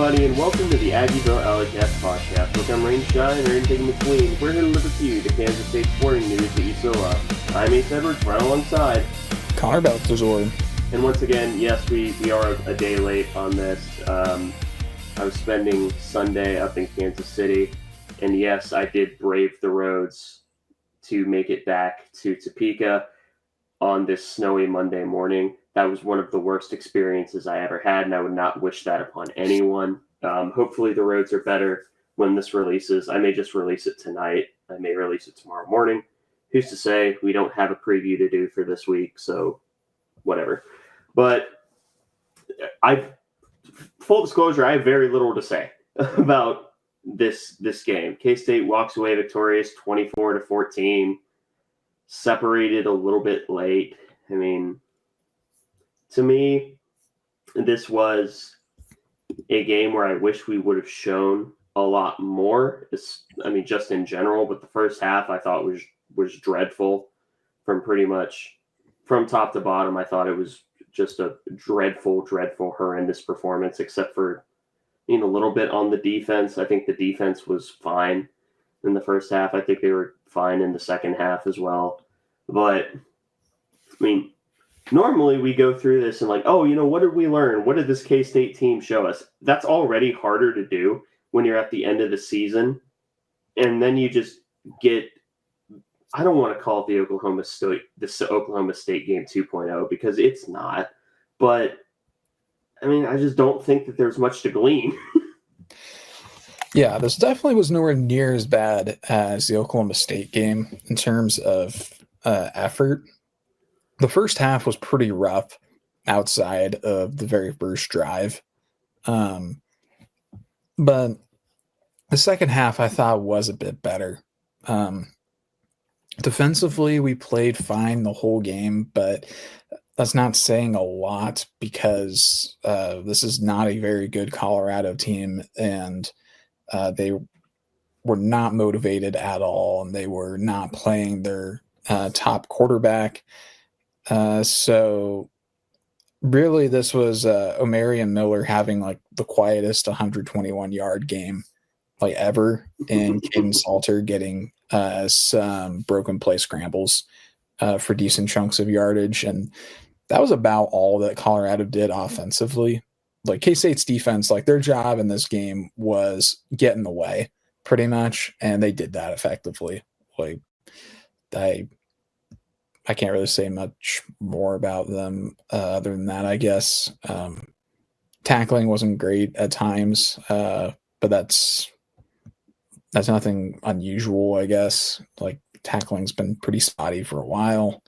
everybody, and welcome to the Aggieville Alleycats podcast. Look, I'm rain, shine, or anything in between. We're here to deliver to you the Kansas State sporting news that you so love. I'm Ace Edwards, right alongside Connor Balthazar. And once again, yes, we are a day late on this. I was spending Sunday up in Kansas City, and yes, I did brave the roads to make it back to Topeka on this snowy Monday morning. That was one of the worst experiences I ever had, and I would not wish that upon anyone. Hopefully the roads are better when this releases. I may just release it tonight. I may release it tomorrow morning. Who's to say? We don't have a preview to do for this week, so whatever. But full disclosure, I have very little to say about this game. K-State walks away victorious 24-14, separated a little bit late. I mean, to me, this was a game where I wish we would have shown a lot more. Just in general, but the first half I thought was dreadful from top to bottom. I thought it was just a dreadful, horrendous performance, except for a little bit on the defense. I think the defense was fine in the first half. I think they were fine in the second half as well. But, normally we go through this and what did we learn? What did this K-State team show us? That's already harder to do when you're at the end of the season. And then you just get, I don't want to call it the Oklahoma State game 2.0 because it's not. But, I just don't think that there's much to glean. Yeah, this definitely was nowhere near as bad as the Oklahoma State game in terms of effort. The first half was pretty rough outside of the very first drive. But the second half I thought was a bit better. Defensively, we played fine the whole game, but that's not saying a lot because this is not a very good Colorado team, and they were not motivated at all, and they were not playing their top quarterback. So really this was Omarion Miller having the quietest 121-yard game ever, and Caden Salter getting some broken play scrambles for decent chunks of yardage. And that was about all that Colorado did offensively. K-State's defense, their job in this game was get in the way pretty much, and they did that effectively. I can't really say much more about them other than that, I guess. Tackling wasn't great at times, but that's nothing unusual, I guess. Tackling's been pretty spotty for a while.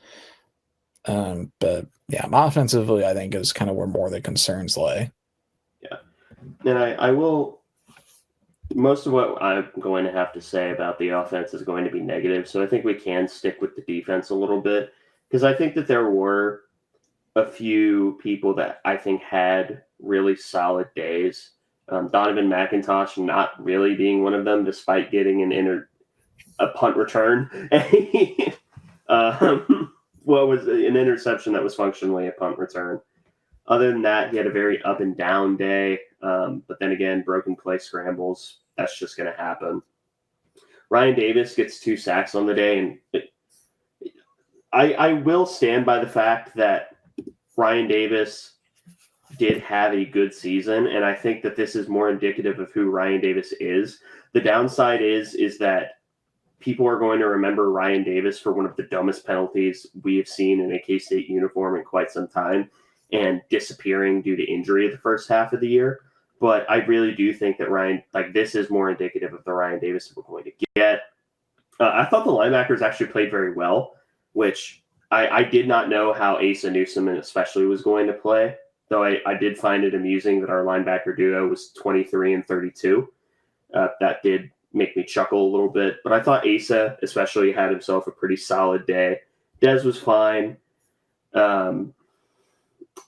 But yeah, offensively, I think is kind of where more of the concerns lay. Yeah. And I will, most of what I'm going to have to say about the offense is going to be negative. So I think we can stick with the defense a little bit, because I think that there were a few people that I think had really solid days. Donovan McIntosh not really being one of them, despite getting a punt return. Was an interception that was functionally a punt return. Other than that, he had a very up and down day. But then again, broken play scrambles, that's just going to happen. Ryan Davis gets 2 sacks on the day. And I will stand by the fact that Ryan Davis did have a good season. And I think that this is more indicative of who Ryan Davis is. The downside is that people are going to remember Ryan Davis for one of the dumbest penalties we have seen in a K-State uniform in quite some time, and disappearing due to injury the first half of the year. But I really do think that this is more indicative of the Ryan Davis that we're going to get. I thought the linebackers actually played very well, which I did not know how Asa Newsom especially was going to play, though I did find it amusing that our linebacker duo was 23 and 32. That did make me chuckle a little bit, but I thought Asa especially had himself a pretty solid day. Dez was fine.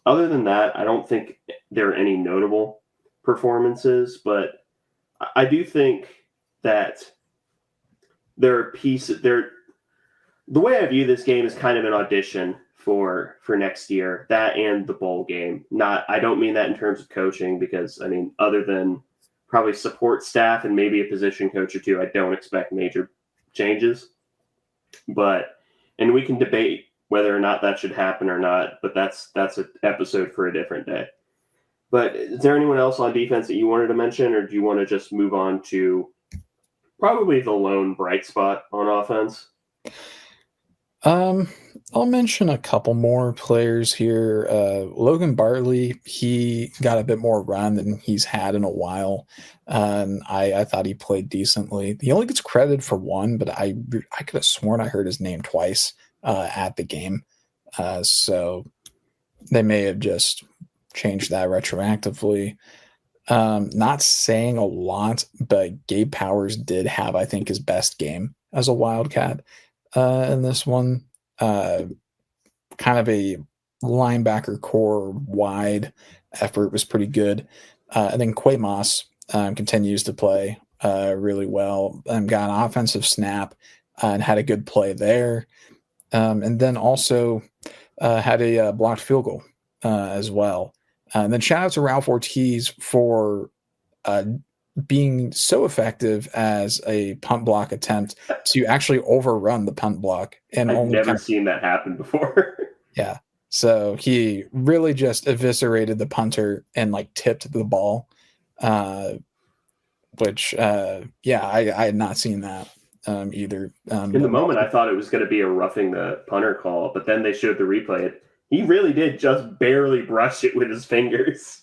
Other than that, I don't think there are any notable performances, but I do think that there are pieces there. The way I view this game is kind of an audition for next year. That and the bowl game. I don't mean that in terms of coaching, because I mean, other than probably support staff and maybe a position coach or two, I don't expect major changes. And we can debate whether or not that should happen or not, but that's an episode for a different day. But is there anyone else on defense that you wanted to mention, or do you want to just move on to probably the lone bright spot on offense? I'll mention a couple more players here. Logan Bartley, he got a bit more run than he's had in a while. I thought he played decently. He only gets credited for one, but I could have sworn I heard his name twice at the game. So they may have just changed that retroactively. Not saying a lot, but Gabe Powers did have, I think, his best game as a Wildcat in this one. Kind of a linebacker core wide effort was pretty good. And then Quay Moss continues to play really well and got an offensive snap and had a good play there. And then also had a blocked field goal as well. And then shout out to Ralph Ortiz for being so effective as a punt block attempt to actually overrun the punt block. And I've never seen that happen before. Yeah. So he really just eviscerated the punter and like tipped the ball, which, I had not seen that either. In the moment, I thought it was going to be a roughing the punter call, but then they showed the replay. He really did just barely brush it with his fingers.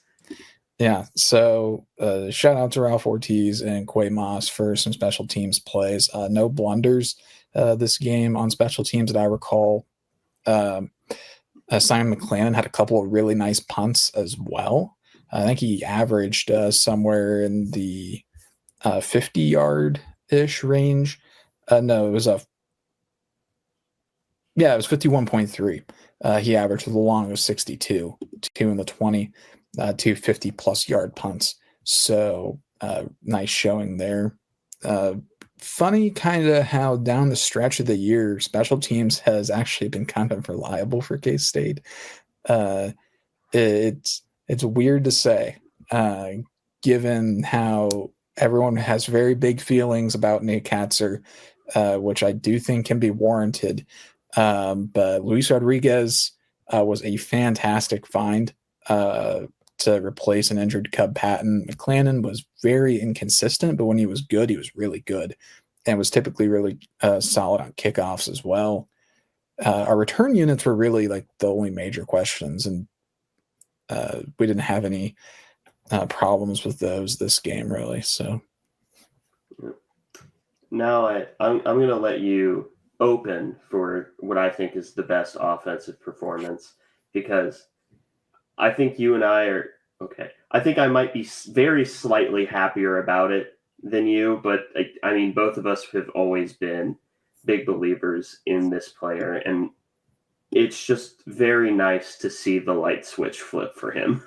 Yeah, so shout out to Ralph Ortiz and Quay Moss for some special teams plays. No blunders this game on special teams that I recall. Simon McClannon had a couple of really nice punts as well. I think he averaged somewhere in the 50-yard-ish range. No, it was 51.3. He averaged with the long of 62, 2 in the 20. 250-plus yard punts. So nice showing there. Funny kind of how down the stretch of the year, special teams has actually been kind of reliable for K-State. It's weird to say, given how everyone has very big feelings about Nate Katzer, which I do think can be warranted. But Luis Rodriguez was a fantastic find to replace an injured Cub Patton. McClannon was very inconsistent, but when he was good, he was really good and was typically really solid on kickoffs as well. Our return units were really like the only major questions, and we didn't have any problems with those this game, really. So now I'm going to let you open for what I think is the best offensive performance, because I think you and I are okay. I think I might be very slightly happier about it than you, but I mean, both of us have always been big believers in this player, and it's just very nice to see the light switch flip for him.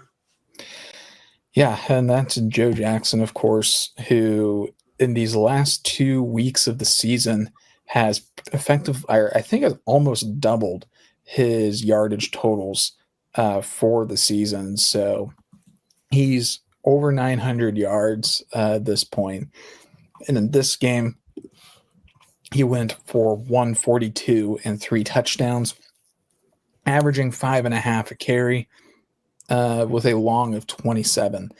Yeah, and that's Joe Jackson, of course, who in these last 2 weeks of the season has I think has almost doubled his yardage totals for the season. So he's over 900 yards at this point. And in this game, he went for 142 and 3 touchdowns, averaging 5.5 a carry with a long of 27.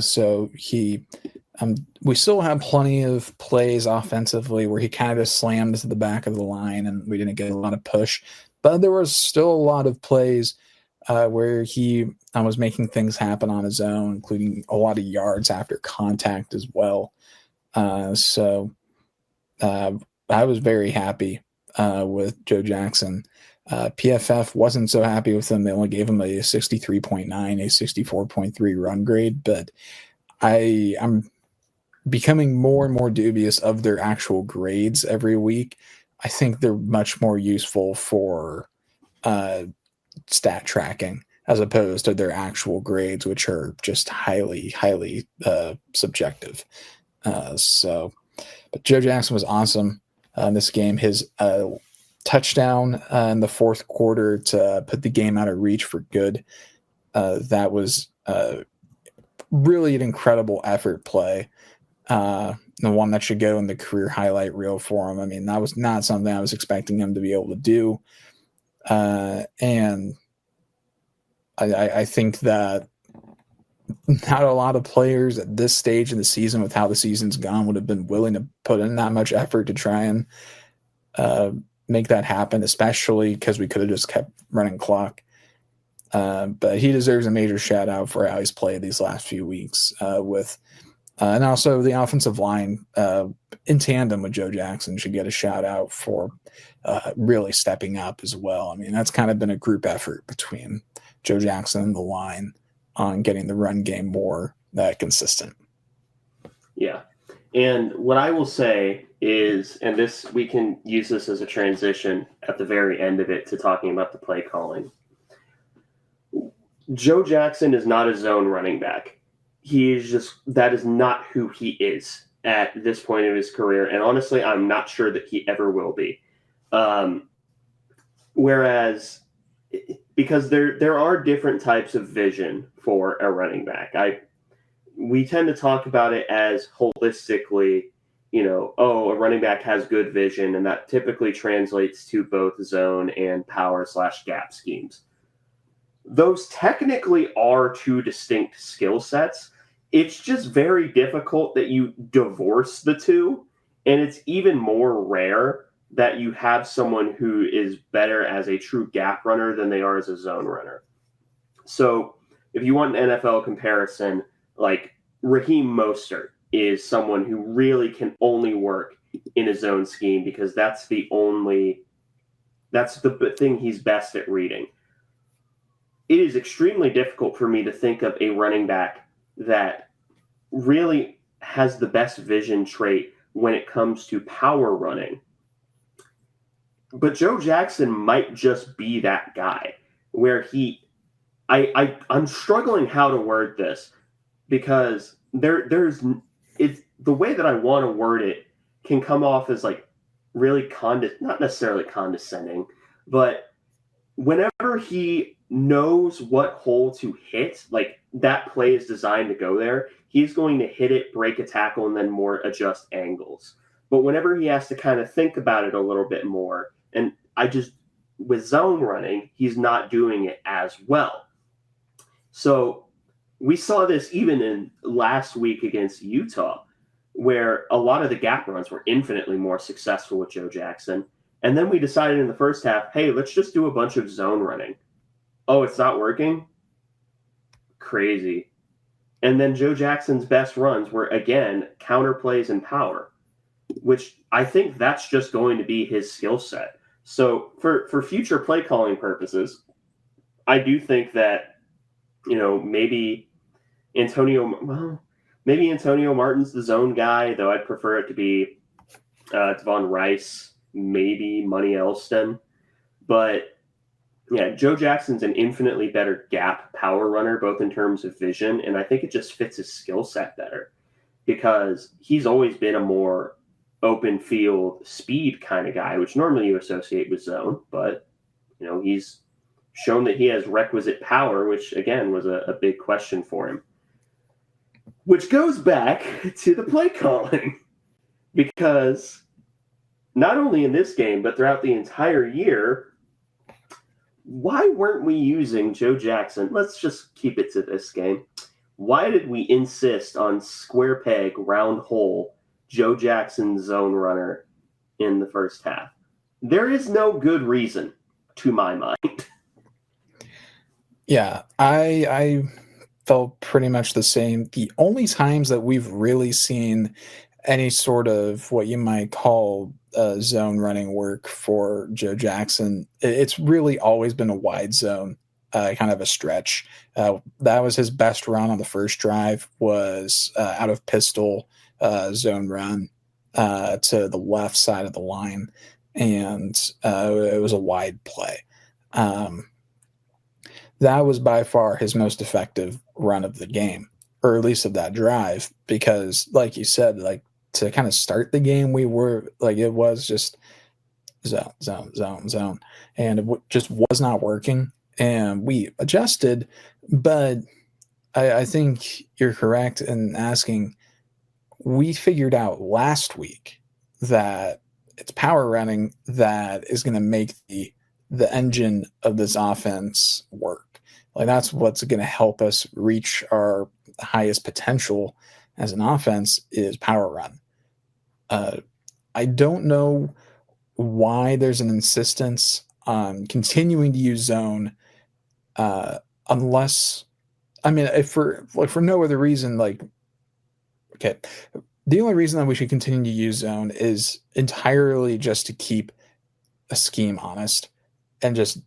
So we still have plenty of plays offensively where he kind of slammed to the back of the line and we didn't get a lot of push. But there was still a lot of plays where he was making things happen on his own, including a lot of yards after contact as well. So I was very happy with Joe Jackson. PFF wasn't so happy with him. They only gave him a 63.9, a 64.3 run grade, but I'm becoming more and more dubious of their actual grades every week. I think they're much more useful for stat tracking as opposed to their actual grades, which are just highly subjective. But Joe Jackson was awesome in this game. His touchdown in the fourth quarter to put the game out of reach for good. That was really an incredible effort play. The one that should go in the career highlight reel for him. I mean, that was not something I was expecting him to be able to do. And I think that not a lot of players at this stage in the season, with how the season's gone, would have been willing to put in that much effort to try and make that happen, especially because we could have just kept running clock. But he deserves a major shout out for how he's played these last few weeks and also the offensive line in tandem with Joe Jackson should get a shout out for really stepping up as well. I mean, that's kind of been a group effort between Joe Jackson and the line on getting the run game more consistent. Yeah. And what I will say is, and this, we can use this as a transition at the very end of it to talking about the play calling. Joe Jackson is not a zone running back. That is not who he is at this point of his career. And honestly, I'm not sure that he ever will be. Whereas, because there are different types of vision for a running back. We tend to talk about it as holistically, a running back has good vision, and that typically translates to both zone and power/gap schemes. Those technically are two distinct skill sets. It's just very difficult that you divorce the two, and it's even more rare that you have someone who is better as a true gap runner than they are as a zone runner. So if you want an NFL comparison, like Raheem Mostert is someone who really can only work in a zone scheme because that's the thing he's best at reading. It is extremely difficult for me to think of a running back that really has the best vision trait when it comes to power running. But Joe Jackson might just be that guy where I'm struggling how to word this because there's the way that I want to word it can come off as like really not necessarily condescending, but whenever he knows what hole to hit, like that play is designed to go there, he's going to hit it, break a tackle, and then more adjust angles. But whenever he has to kind of think about it a little bit more, and with zone running, he's not doing it as well. So we saw this even in last week against Utah, where a lot of the gap runs were infinitely more successful with Joe Jackson. And then we decided in the first half, hey, let's just do a bunch of zone running. Oh, it's not working? Crazy. And then Joe Jackson's best runs were, again, counter plays and power, which I think that's just going to be his skill set. So for future play calling purposes, I do think that, maybe Antonio Martin's the zone guy, though I'd prefer it to be Devon Rice, maybe Money Elston. But yeah, Joe Jackson's an infinitely better gap power runner, both in terms of vision, and I think it just fits his skill set better because he's always been a more open field speed kind of guy, which normally you associate with zone, but he's shown that he has requisite power, which again was a big question for him. Which goes back to the play calling, because not only in this game, but throughout the entire year, why weren't we using Joe Jackson? Let's just keep it to this game. Why did we insist on square peg, round hole, Joe Jackson zone runner in the first half? There is no good reason, to my mind. Yeah, I felt pretty much the same. The only times that we've really seen any sort of what you might call zone running work for Joe Jackson, it's really always been a wide zone, kind of a stretch. That was his best run on the first drive, was out of pistol zone run to the left side of the line, and it was a wide play. That was by far his most effective run of the game, or at least of that drive, because like you said, like to kind of start the game, we were like, it was just zone, and it just was not working. And we adjusted, but I think you're correct in asking. We figured out last week that it's power running that is going to make the engine of this offense work. Like that's what's going to help us reach our highest potential as an offense is power run. I don't know why there's an insistence on continuing to use zone, unless, I mean, if for no other reason, like, okay, the only reason that we should continue to use zone is entirely just to keep a scheme honest and just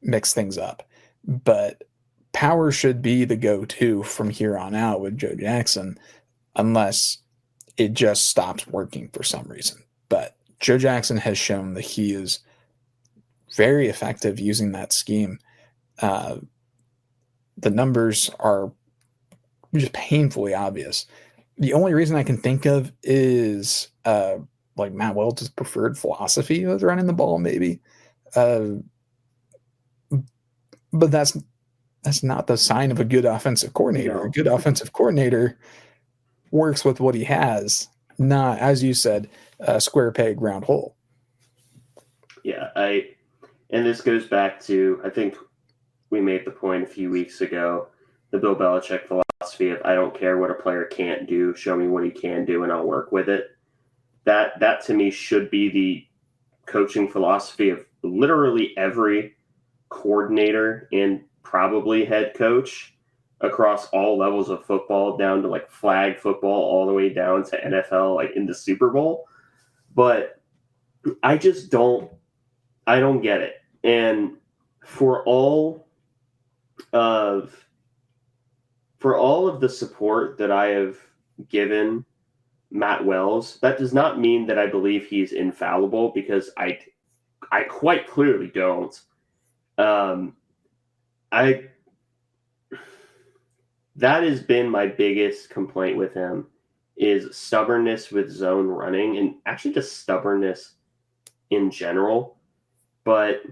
mix things up. But power should be the go-to from here on out with Joe Jackson, unless it just stops working for some reason. But Joe Jackson has shown that he is very effective using that scheme. The numbers are just painfully obvious. The only reason I can think of is like Matt Welch's preferred philosophy of running the ball, maybe. But that's not the sign of a good offensive coordinator. No. A good offensive coordinator works with what he has, not, as you said, square peg, round hole. Yeah, and this goes back to, I think we made the point a few weeks ago, the Bill Belichick philosophy of I don't care what a player can't do, show me what he can do and I'll work with it. That to me should be the coaching philosophy of literally every coordinator and probably head coach across all levels of football, down to like flag football all the way down to NFL, like in the Super Bowl. But I don't get it. And for all of the support that I have given Matt Wells, that does not mean that I believe he's infallible, because I quite clearly don't. That has been my biggest complaint with him, is stubbornness with zone running, and actually just stubbornness in general. But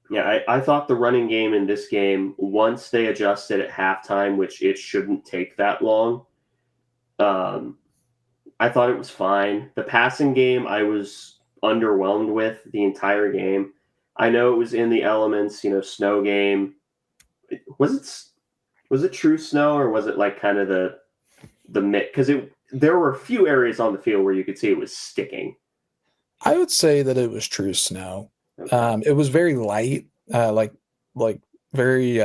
yeah, I thought the running game in this game, once they adjusted at halftime, which it shouldn't take that long, I thought it was fine. The passing game, I was underwhelmed with the entire game. I know it was in the elements, snow game. Was it true snow, or was it like kind of the mix? Because there were a few areas on the field where you could see it was sticking. I would say that it was true snow. Okay. It was very light, like very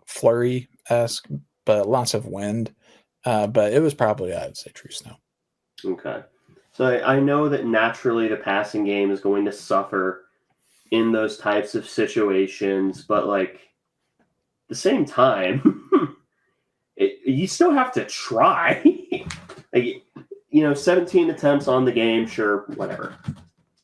flurry-esque, but lots of wind. But it was probably, I would say, true snow. Okay. So I know that naturally the passing game is going to suffer in those types of situations, but like at the same time, you still have to try. 17 attempts on the game, sure, whatever.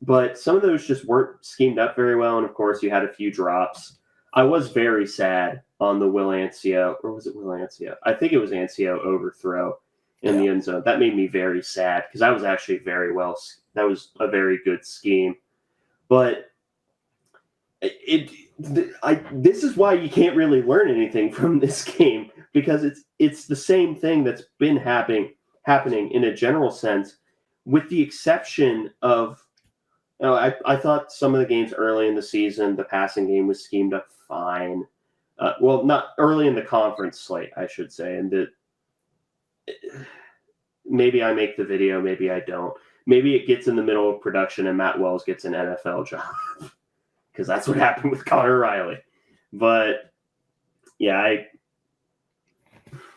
But some of those just weren't schemed up very well, and of course you had a few drops. I was very sad on the Will Ancio, or was it Will Ancio? I think it was Ancio overthrow in the end zone. That made me very sad, because that was actually that was a very good scheme. But this is why you can't really learn anything from this game, because it's the same thing that's been happening in a general sense, with the exception of, I thought some of the games early in the season, the passing game was schemed up fine. Well, not early in the conference slate, I should say. And maybe I make the video, maybe I don't. Maybe it gets in the middle of production and Matt Wells gets an NFL job, because that's what happened with Connor Riley. But yeah,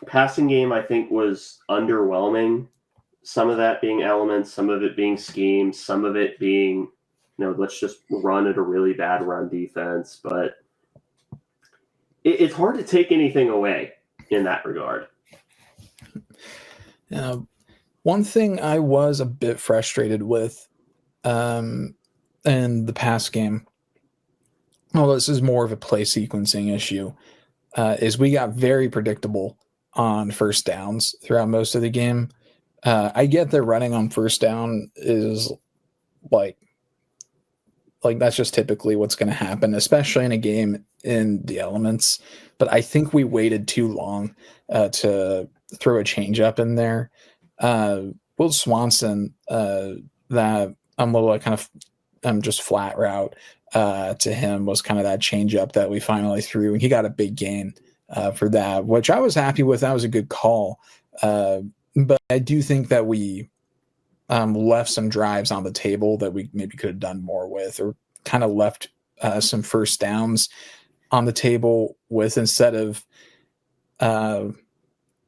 passing game, I think, was underwhelming. Some of that being elements, some of it being schemes, some of it being, let's just run at a really bad run defense. But it's hard to take anything away in that regard. One thing I was a bit frustrated with in the pass game, this is more of a play sequencing issue, is we got very predictable on first downs throughout most of the game. I get that running on first down is like Like that's just typically what's going to happen, especially in a game in the elements. But I think we waited too long to throw a changeup in there. Will Swanson, that little kind of just flat route to him was kind of that changeup that we finally threw, and he got a big gain for that, which I was happy with. That was a good call. But I do think that we left some drives on the table that we maybe could have done more with, or kind of left some first downs on the table with, instead of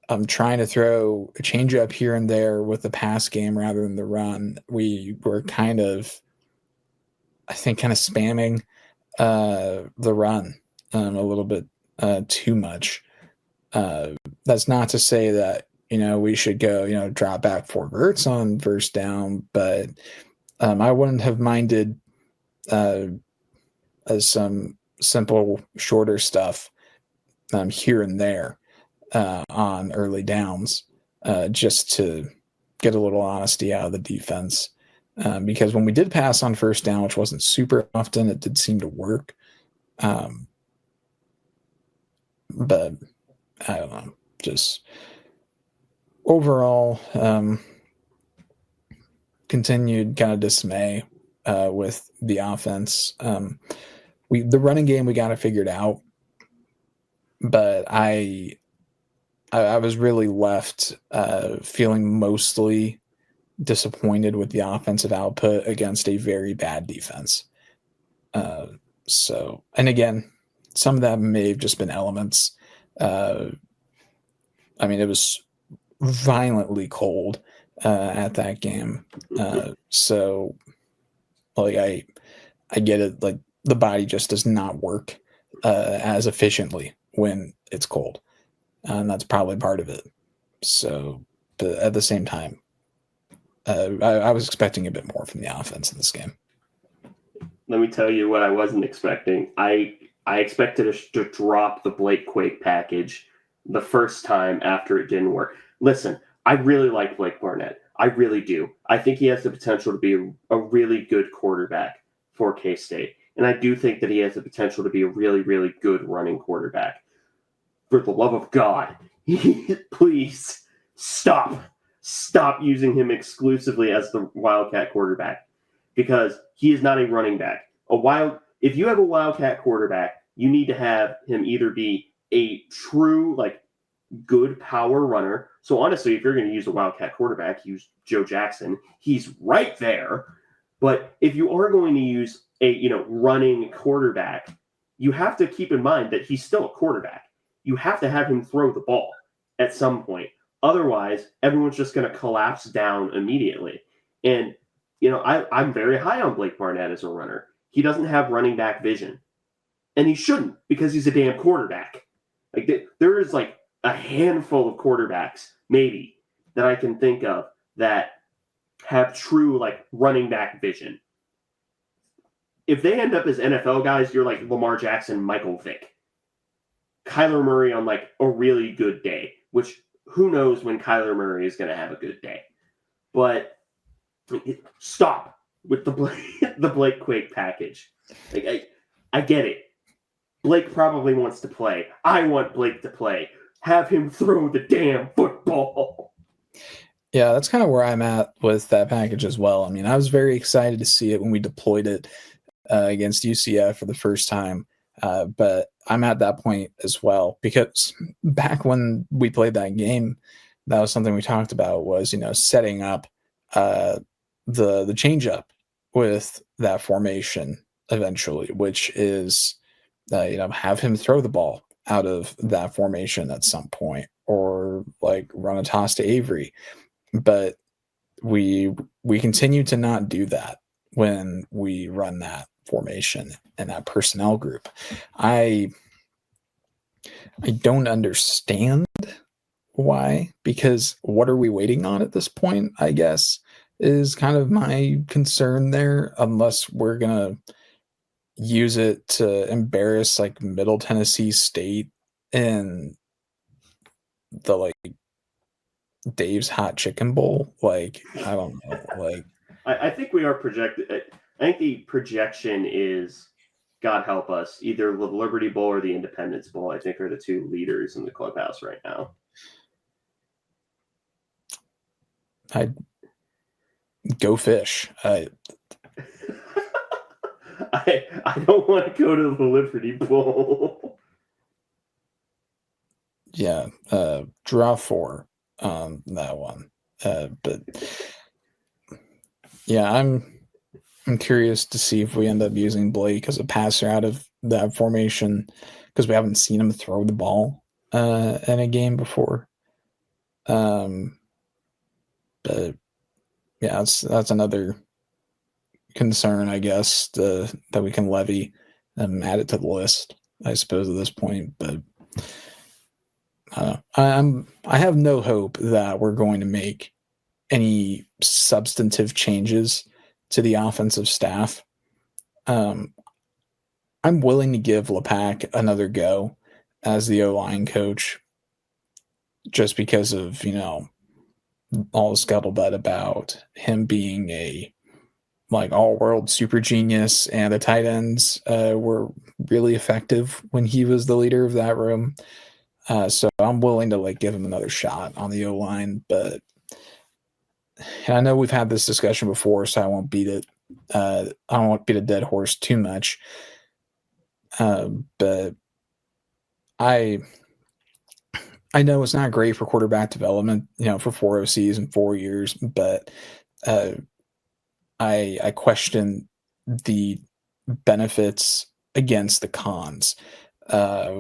I'm trying to throw a change up here and there with the pass game rather than the run. We were kind of, I think, kind of spamming the run a little bit too much. That's not to say that, we should go, drop back 4 verts on first down, but I wouldn't have minded some simple, shorter stuff here and there on early downs, just to get a little honesty out of the defense. Because when we did pass on first down, which wasn't super often, it did seem to work. But I don't know, just overall, continued kind of dismay with the offense. The running game, we got it figured out, but I was really left feeling mostly disappointed with the offensive output against a very bad defense. So, and again, some of that may have just been elements. It was violently cold at that game. So, like, I get it. Like, the body just does not work as efficiently when it's cold. And that's probably part of it. So, but at the same time, I was expecting a bit more from the offense in this game. Let me tell you what I wasn't expecting. I expected us to drop the Blake Quake package the first time after it didn't work. Listen, I really like Blake Barnett. I really do. I think he has the potential to be a really good quarterback for K-State. And I do think that he has the potential to be a really, really good running quarterback. For the love of God, please stop using him exclusively as the Wildcat quarterback, because he is not a running back. If you have a Wildcat quarterback, you need to have him either be a true, like, good power runner. So honestly, if you're going to use a Wildcat quarterback, use Joe Jackson. He's right there. But if you are going to use a running quarterback, you have to keep in mind that he's still a quarterback. You have to have him throw the ball at some point. Otherwise, everyone's just going to collapse down immediately. And, I'm very high on Blake Barnett as a runner. He doesn't have running back vision. And he shouldn't, because he's a damn quarterback. Like, there is like a handful of quarterbacks, maybe, that I can think of that have true, like, running back vision. If they end up as NFL guys, you're like Lamar Jackson, Michael Vick. Kyler Murray on, like, a really good day, which who knows when Kyler Murray is going to have a good day. But stop with the Blake Quake package. Like, I get it. Blake probably wants to play. I want Blake to play. Have him throw the damn football. Yeah, that's kind of where I'm at with that package as well. I mean, I was very excited to see it when we deployed it against UCF for the first time. But I'm at that point as well, because back when we played that game, that was something we talked about, was, setting up the change up with that formation eventually, which is, have him throw the ball out of that formation at some point, or like run a toss to Avery. But we continue to not do that when we run that formation and that personnel group. I don't understand why, because what are we waiting on at this point, I guess, is kind of my concern there, unless we're going to use it to embarrass, like, Middle Tennessee State in the, like, Dave's Hot Chicken Bowl. Like, I don't know. Like, I think we are projected. I think the projection is, God help us, either the Liberty Bowl or the Independence Bowl, I think, are the two leaders in the clubhouse right now. I'd go fish. I don't want to go to the Liberty Bowl. Yeah, draw 4 on that one. But yeah, I'm curious to see if we end up using Blake as a passer out of that formation, because we haven't seen him throw the ball in a game before. But yeah, that's another concern, I guess, that we can levy and add it to the list, I suppose, at this point. But I have no hope that we're going to make any substantive changes to the offensive staff. I'm willing to give Lepak another go as the O-line coach, just because of, all the scuttlebutt about him being a all-world super genius, and the tight ends were really effective when he was the leader of that room. So I'm willing to give him another shot on the O-line, but I know we've had this discussion before, so I won't beat it. I don't want to beat a dead horse too much. But I know it's not great for quarterback development, for 4 OCs in 4 years, but I question the benefits against the cons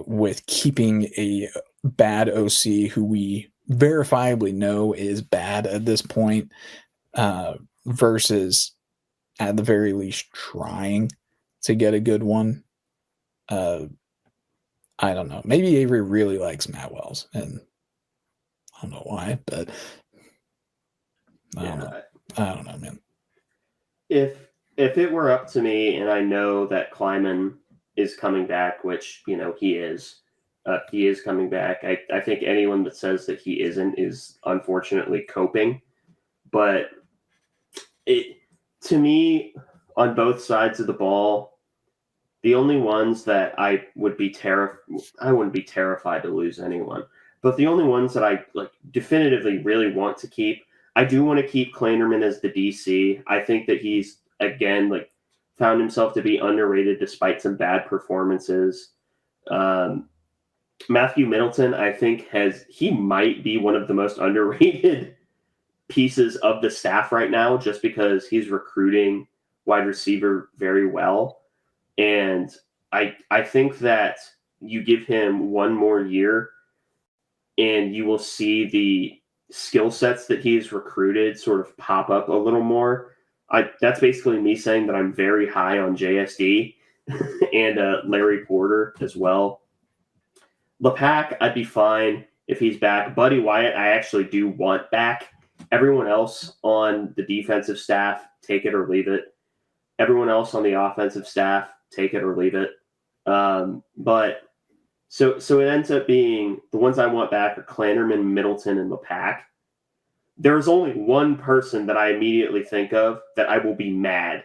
with keeping a bad OC who we verifiably know is bad at this point, versus at the very least trying to get a good one. I don't know. Maybe Avery really likes Matt Wells, and I don't know why, but I don't know, man. If it were up to me, and I know that Kleiman is coming back, which he is coming back. I think anyone that says that he isn't is unfortunately coping. But to me, on both sides of the ball, the only ones that I wouldn't be terrified to lose anyone, but the only ones that I definitively really want to keep, I do want to keep Kleinerman as the DC. I think that he's again found himself to be underrated despite some bad performances. Matthew Middleton, I think he might be one of the most underrated pieces of the staff right now, just because he's recruiting wide receiver very well. And I think that you give him one more year and you will see the skill sets that he's recruited sort of pop up a little more. That's basically me saying that I'm very high on JSD and Larry Porter as well. Lepak, I'd be fine if he's back. Buddy Wyatt, I actually do want back. Everyone else on the defensive staff, take it or leave it. Everyone else on the offensive staff, take it or leave it. But so it ends up being the ones I want back are Kleinerman, Middleton, and Lepak. There's only one person that I immediately think of that I will be mad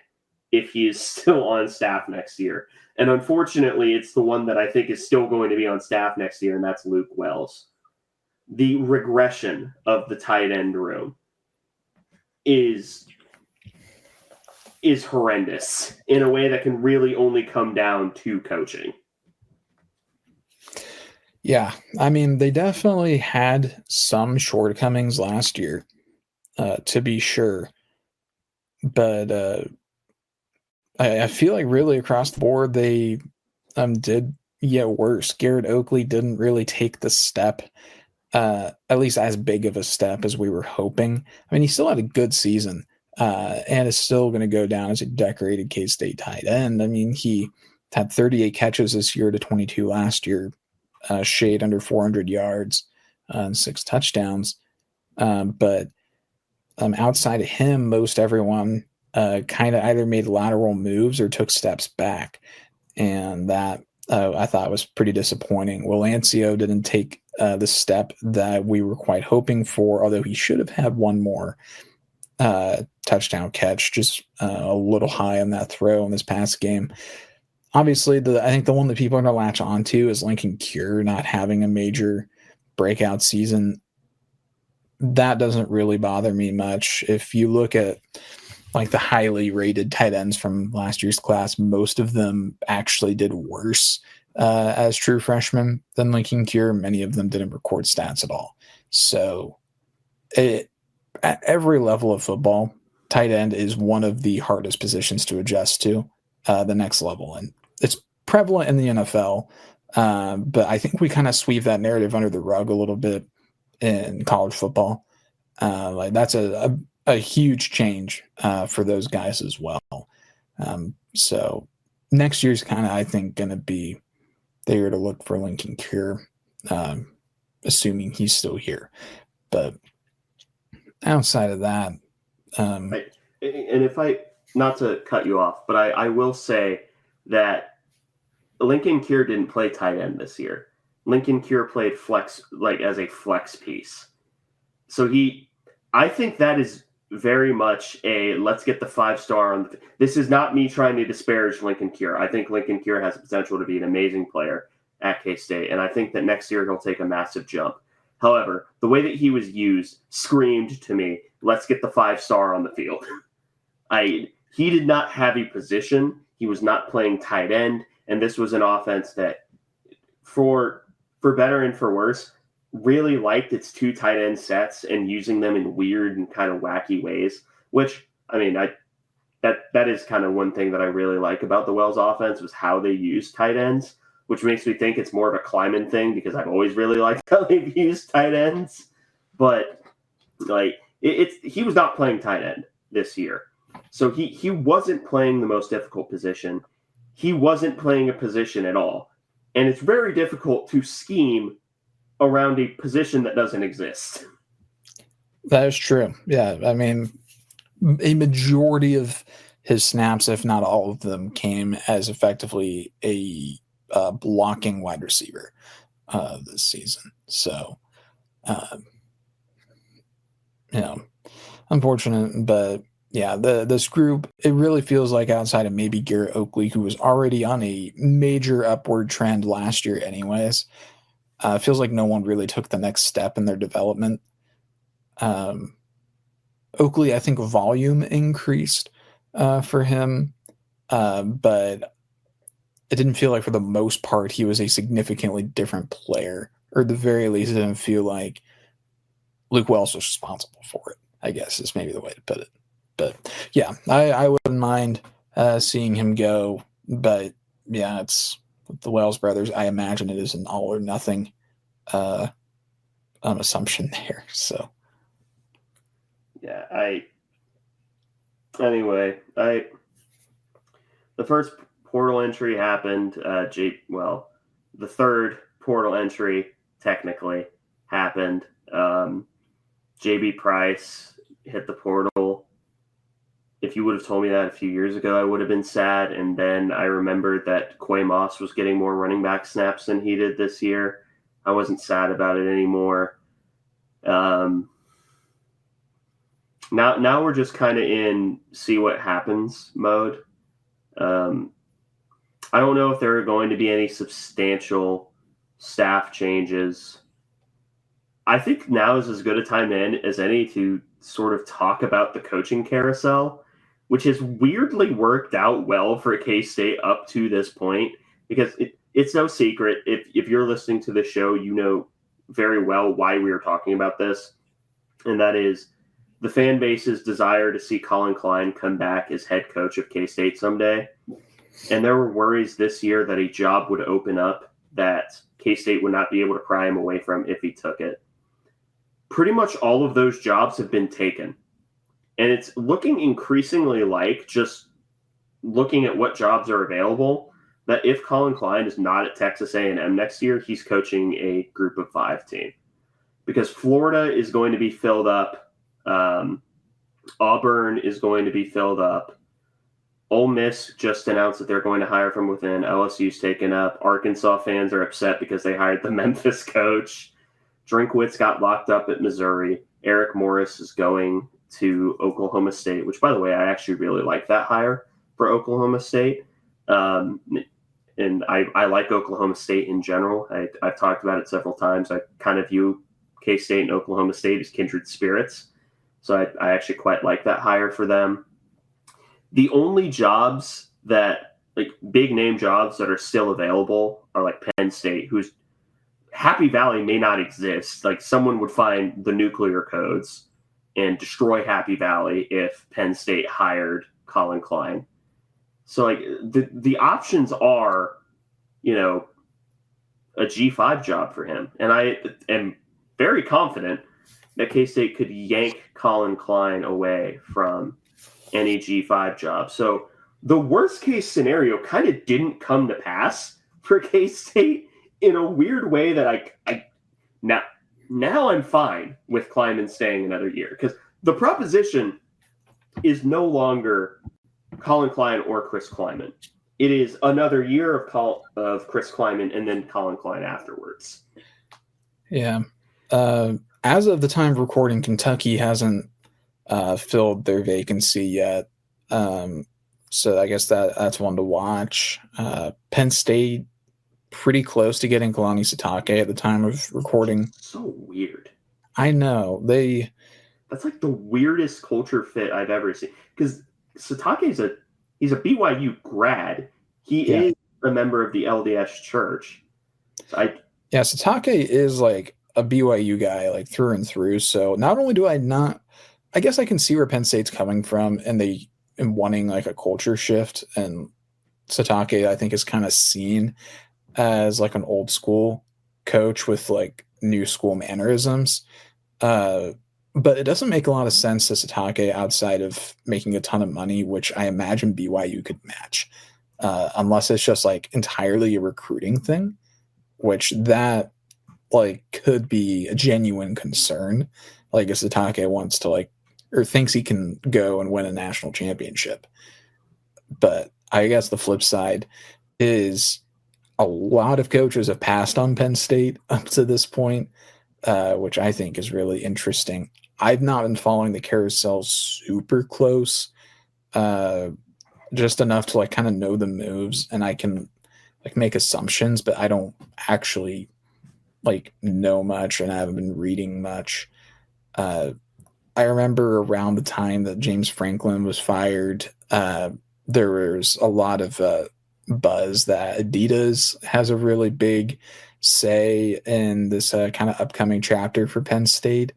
if he is still on staff next year. And unfortunately, it's the one that I think is still going to be on staff next year, and that's Luke Wells. The regression of the tight end room is horrendous in a way that can really only come down to coaching. Yeah, I mean, they definitely had some shortcomings last year, to be sure. But I feel like really across the board, they did get worse. Garrett Oakley didn't really take the step, at least as big of a step as we were hoping. I mean, he still had a good season, and is still going to go down as a decorated K-State tight end. I mean, he had 38 catches this year to 22 last year, shade under 400 yards, and 6 touchdowns. But outside of him, most everyone kind of either made lateral moves or took steps back. And that I thought was pretty disappointing. Willancio didn't take the step that we were quite hoping for, although he should have had one more. touchdown catch, just a little high on that throw in this past game. Obviously, I think the one that people are going to latch onto is Lincoln Cure not having a major breakout season. That doesn't really bother me much. If you look at like the highly rated tight ends from last year's class, most of them actually did worse as true freshmen than Lincoln Cure. Many of them didn't record stats at all. So at every level of football, tight end is one of the hardest positions to adjust to the next level. And it's prevalent in the NFL, but I think we kind of sweep that narrative under the rug a little bit in college football. Like that's a huge change for those guys as well. So next year's kind of, I think, going to be there to look for Lincoln Cure, assuming he's still here. But outside of that, and if I, not to cut you off, but I will say that Lincoln Cure didn't play tight end this year. Lincoln Cure played flex, like as a flex piece. So I think that is very much a let's get the 5-star on. This is not me trying to disparage Lincoln Cure. I think Lincoln Cure has the potential to be an amazing player at K-State, and I think that next year he'll take a massive jump. However, the way that he was used screamed to me, let's get the 5-star on the field. He did not have a position. He was not playing tight end, and this was an offense that, for better and for worse, really liked its 2 tight end sets and using them in weird and kind of wacky ways, which, I mean, that is kind of one thing that I really like about the Wells offense was how they use tight ends, which makes me think it's more of a Kleiman thing because I've always really liked how they've used tight ends. But like he was not playing tight end this year. So he wasn't playing the most difficult position. He wasn't playing a position at all. And it's very difficult to scheme around a position that doesn't exist. That is true. Yeah. I mean, a majority of his snaps, if not all of them, came as effectively a blocking wide receiver this season. So, unfortunate, but yeah, this group, it really feels like outside of maybe Garrett Oakley, who was already on a major upward trend last year anyways, feels like no one really took the next step in their development. Oakley, I think volume increased for him, but it didn't feel like for the most part he was a significantly different player, or at the very least it didn't feel like Luke Wells was responsible for it, I guess is maybe the way to put it. But yeah, I wouldn't mind seeing him go, but yeah, it's the Wells brothers. I imagine it is an all or nothing assumption there. So yeah, the first portal entry happened. The third portal entry technically happened. JB Price hit the portal. If you would have told me that a few years ago, I would have been sad. And then I remembered that Quay Moss was getting more running back snaps than he did this year. I wasn't sad about it anymore. Now we're just kind of in see what happens mode. I don't know if there are going to be any substantial staff changes. I think now is as good a time as any to sort of talk about the coaching carousel, which has weirdly worked out well for K-State up to this point, because it's no secret. If you're listening to the show, you know very well why we are talking about this, and that is the fan base's desire to see Colin Klein come back as head coach of K-State someday. And there were worries this year that a job would open up that K-State would not be able to pry him away from if he took it. Pretty much all of those jobs have been taken. And it's looking increasingly like, just looking at what jobs are available, that if Colin Klein is not at Texas A&M next year, he's coaching a group of 5 team. Because Florida is going to be filled up. Auburn is going to be filled up. Ole Miss just announced that they're going to hire from within. LSU's taken up. Arkansas fans are upset because they hired the Memphis coach. Drinkwitz got locked up at Missouri. Eric Morris is going to Oklahoma State, which, by the way, I actually really like that hire for Oklahoma State. And I like Oklahoma State in general. I've talked about it several times. I kind of view K-State and Oklahoma State as kindred spirits. So I actually quite like that hire for them. The only jobs that, like big name jobs that are still available are like Penn State, whose Happy Valley may not exist. Like someone would find the nuclear codes and destroy Happy Valley if Penn State hired Colin Klein. So like the options are, a G5 job for him. And I am very confident that K-State could yank Colin Klein away from any G5 job. So the worst case scenario kind of didn't come to pass for K-State in a weird way that I now I'm fine with Kleiman staying another year, because the proposition is no longer Colin Klein or Chris Kleiman. It is another year of Chris Kleiman and then Colin Klein afterwards. Yeah. As of the time of recording, Kentucky hasn't filled their vacancy yet. So I guess that's one to watch. Penn State, pretty close to getting Kalani Sitake at the time of recording. So weird. I know. That's like the weirdest culture fit I've ever seen. Because Sitake he's a BYU grad. He is a member of the LDS Church. So Sitake is like a BYU guy, like through and through. So not only do I guess I can see where Penn State's coming from and wanting like a culture shift, and Sitake I think is kind of seen as like an old school coach with like new school mannerisms. But it doesn't make a lot of sense to Sitake outside of making a ton of money, which I imagine BYU could match, unless it's just like entirely a recruiting thing, which that like could be a genuine concern. Like if Sitake wants to like, or thinks he can go and win a national championship. But I guess the flip side is a lot of coaches have passed on Penn State up to this point, which I think is really interesting. I've not been following the carousel super close, just enough to like kind of know the moves, and I can like make assumptions, but I don't actually like know much, and I haven't been reading much. I remember around the time that James Franklin was fired, there was a lot of buzz that Adidas has a really big say in this kind of upcoming chapter for Penn State.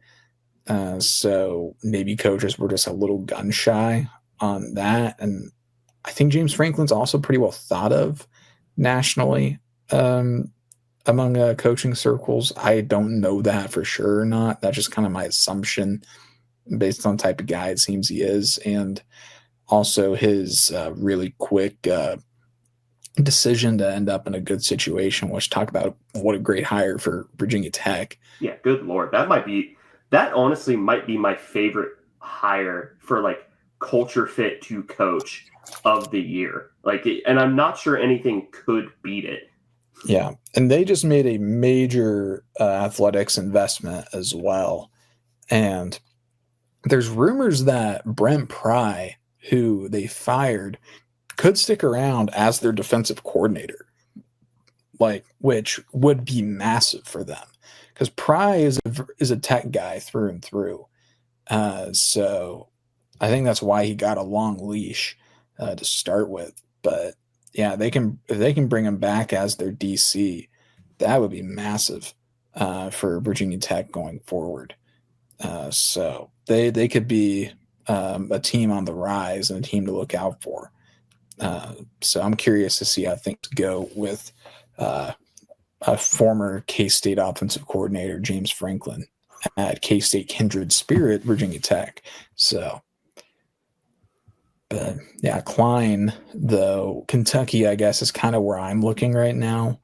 So maybe coaches were just a little gun shy on that. And I think James Franklin's also pretty well thought of nationally among coaching circles. I don't know that for sure or not. That's just kind of my assumption based on the type of guy it seems he is. And also his really quick decision to end up in a good situation, which talk about what a great hire for Virginia Tech. Yeah, good Lord. That honestly might be my favorite hire for like culture fit to coach of the year. And I'm not sure anything could beat it. Yeah. And they just made a major athletics investment as well. And there's rumors that Brent Pry, who they fired, could stick around as their defensive coordinator, which would be massive for them, because Pry is a tech guy through and through. So I think that's why he got a long leash to start with. But yeah, if they can bring him back as their DC, that would be massive for Virginia Tech going forward. So they could be a team on the rise and a team to look out for. So I'm curious to see how things go with a former K-State offensive coordinator, James Franklin, at K-State kindred spirit, Virginia Tech. So, but yeah, Klein, though, Kentucky, I guess, is kind of where I'm looking right now.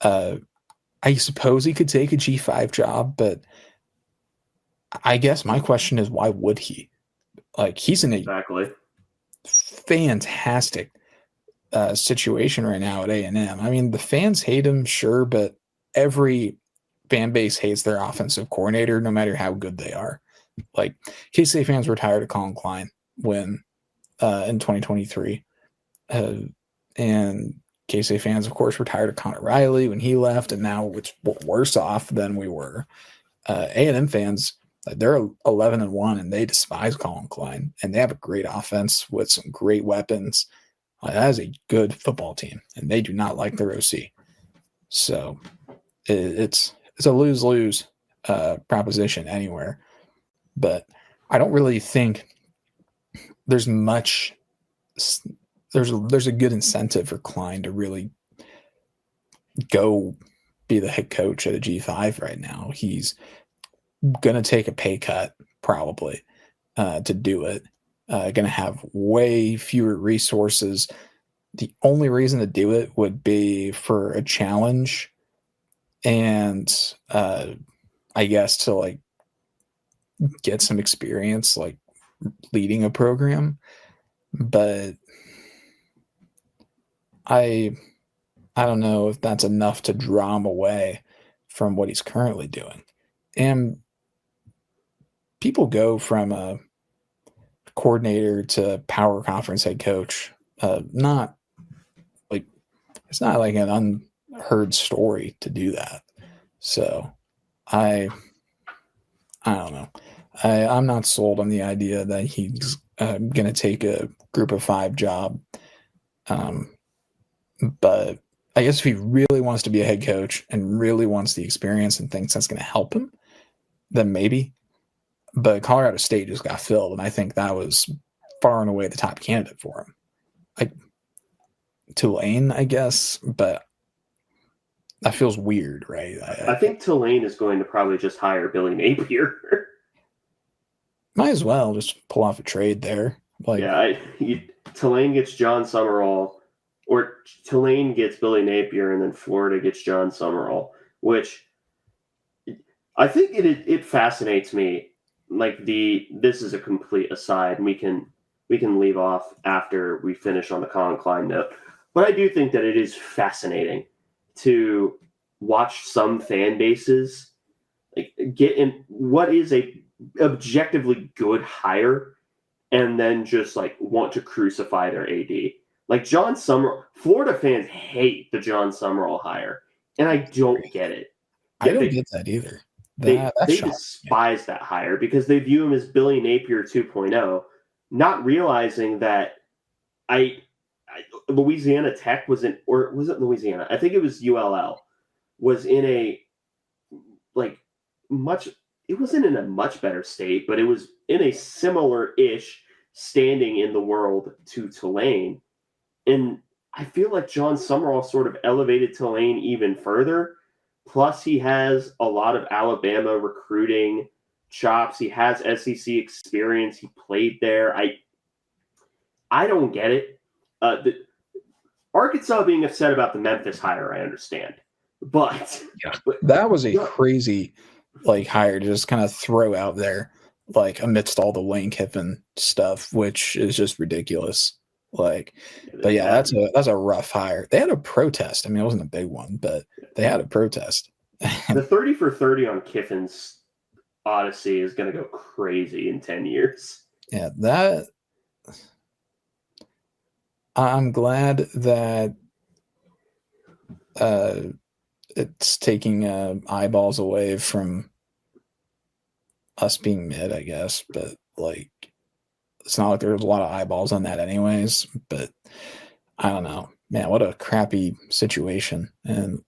I suppose he could take a G5 job, but I guess my question is, why would he? Like, he's in a fantastic situation right now at A&M. I mean, the fans hate him, sure, but every fan base hates their offensive coordinator, no matter how good they are. Like, K-State fans were tired of Colin Klein when in 2023. And K-State fans, of course, were tired of Connor Riley when he left, and now we're worse off than we were. A&M fans, they're 11-1, and they despise Colin Klein, and they have a great offense with some great weapons. That is a good football team, and they do not like their OC. So it's a lose-lose proposition anywhere. But I don't really think there's much. There's a good incentive for Klein to really go be the head coach at a G5 right now. He's gonna take a pay cut probably to do it. Gonna have way fewer resources. The only reason to do it would be for a challenge, and I guess to like get some experience like leading a program. But I don't know if that's enough to draw him away from what he's currently doing. And people go from a coordinator to power conference head coach. Not like it's not like an unheard story to do that. So I don't know. I'm not sold on the idea that he's going to take a group of 5 job. But I guess if he really wants to be a head coach and really wants the experience and thinks that's going to help him, then maybe. But Colorado State just got filled, and I think that was far and away the top candidate for him. Like Tulane, I guess, but that feels weird, right? I think Tulane is going to probably just hire Billy Napier. Might as well just pull off a trade there. Like, yeah, Tulane gets John Summerall, or Tulane gets Billy Napier, and then Florida gets John Summerall, which I think it fascinates me. Like this is a complete aside, and we can leave off after we finish on the Colin Klein note. But I do think that it is fascinating to watch some fan bases like get in what is a objectively good hire and then just like want to crucify their AD. Like John Summerall, Florida fans hate the John Summerall hire, and I don't get it. I don't get that either. They despise that hire because they view him as Billy Napier 2.0, not realizing that Louisiana Tech was in, or was it Louisiana? I think it was ULL, was in a it wasn't in a much better state, but it was in a similar-ish standing in the world to Tulane. And I feel like John Summerall sort of elevated Tulane even further. Plus, he has a lot of Alabama recruiting chops. He has SEC experience. He played there. I don't get it. The Arkansas being upset about the Memphis hire, I understand. But that was a crazy hire to just kind of throw out there, amidst all the Lane Kiffin stuff, which is just ridiculous. But yeah, that's a rough hire. They had a protest. I mean, it wasn't a big one, but they had a protest. The 30 for 30 on Kiffin's Odyssey is going to go crazy in 10 years. Yeah, that I'm glad that it's taking eyeballs away from us being mid, I guess, but it's not like there's a lot of eyeballs on that anyways, but I don't know. Man, what a crappy situation and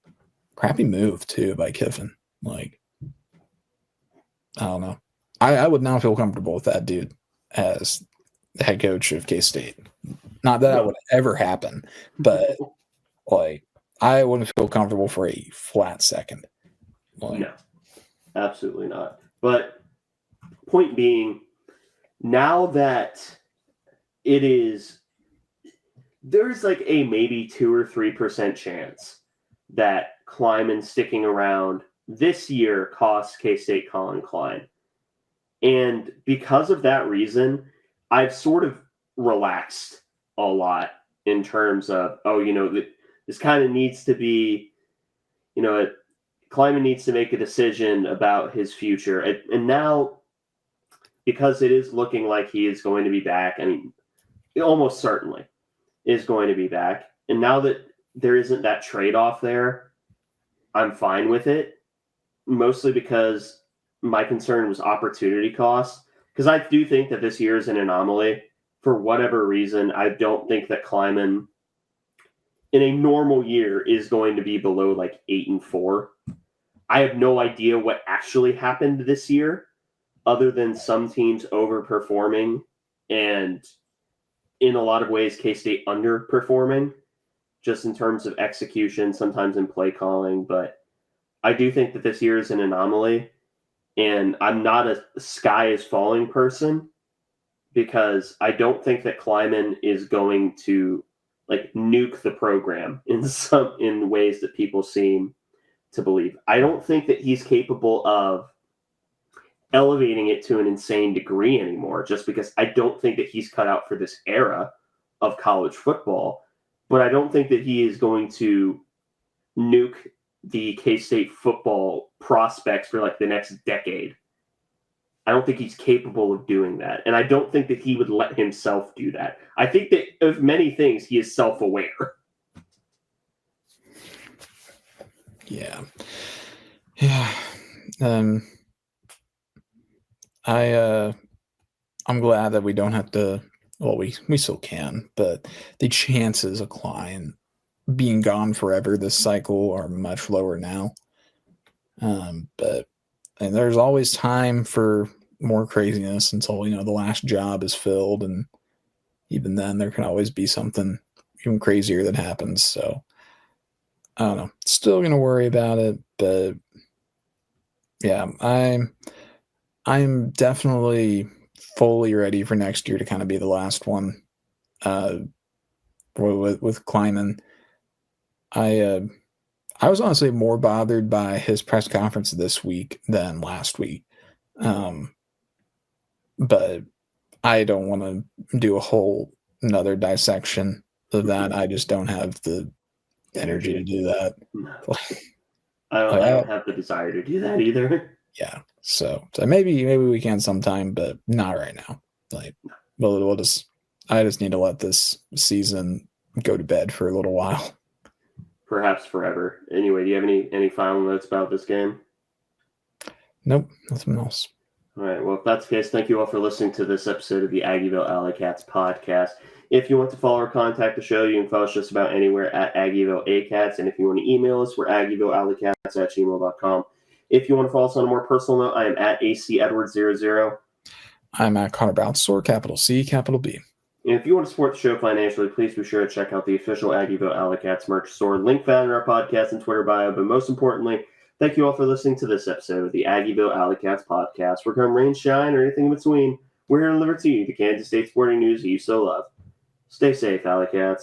crappy move too by Kiffin. I don't know. I would not feel comfortable with that dude as the head coach of K-State. Not that that would ever happen, but I wouldn't feel comfortable for a flat second. No, absolutely not. But point being, now that there's a maybe 2 or 3% chance that Kleiman sticking around this year costs K-State Colin Klein. And because of that reason, I've sort of relaxed a lot in terms of, this kind of needs to be, Kleiman needs to make a decision about his future. And now because it is looking like he is going to be back. I mean, almost certainly is going to be back. And now that there isn't that trade-off there, I'm fine with it, mostly because my concern was opportunity cost. Because I do think that this year is an anomaly. For whatever reason, I don't think that Kleiman in a normal year is going to be below like 8-4. I have no idea what actually happened this year, other than some teams overperforming and in a lot of ways K-State underperforming, just in terms of execution, sometimes in play calling. But I do think that this year is an anomaly, and I'm not a sky is falling person, because I don't think that Kleiman is going to like nuke the program in ways that people seem to believe. I don't think that he's capable of elevating it to an insane degree anymore, just because I don't think that he's cut out for this era of college football. But I don't think that he is going to nuke the K-State football prospects for like the next decade. I don't think he's capable of doing that. And I don't think that he would let himself do that. I think that of many things, he is self-aware. Yeah. Yeah. I'm glad that we don't have to, well, we still can, but the chances of Klein being gone forever this cycle are much lower now. But and there's always time for more craziness until, the last job is filled. And even then there can always be something even crazier that happens. So I don't know, still going to worry about it, but yeah, I'm definitely fully ready for next year to kind of be the last one with Kleiman. I was honestly more bothered by his press conference this week than last week. But I don't want to do a whole another dissection of that. I just don't have the energy to do that. I don't have the desire to do that either. Yeah. So maybe we can sometime, but not right now. Like, I just need to let this season go to bed for a little while. Perhaps forever. Anyway, do you have any final notes about this game? Nope, nothing else. All right. Well, if that's the case, thank you all for listening to this episode of the Aggieville Alleycats podcast. If you want to follow or contact the show, you can follow us just about anywhere at Aggieville Alleycats. And if you want to email us, we're AggievilleAlleycats@gmail.com. If you want to follow us on a more personal note, I am at ACEdwards00. I'm at Connor Baltzor, capital C, capital B. And if you want to support the show financially, please be sure to check out the official Aggieville Alleycats merch store. Link found in our podcast and Twitter bio. But most importantly, thank you all for listening to this episode of the Aggieville Alleycats podcast. Where come rain, shine, or anything in between, we're here to deliver to you the Kansas State sporting news that you so love. Stay safe, Alleycats.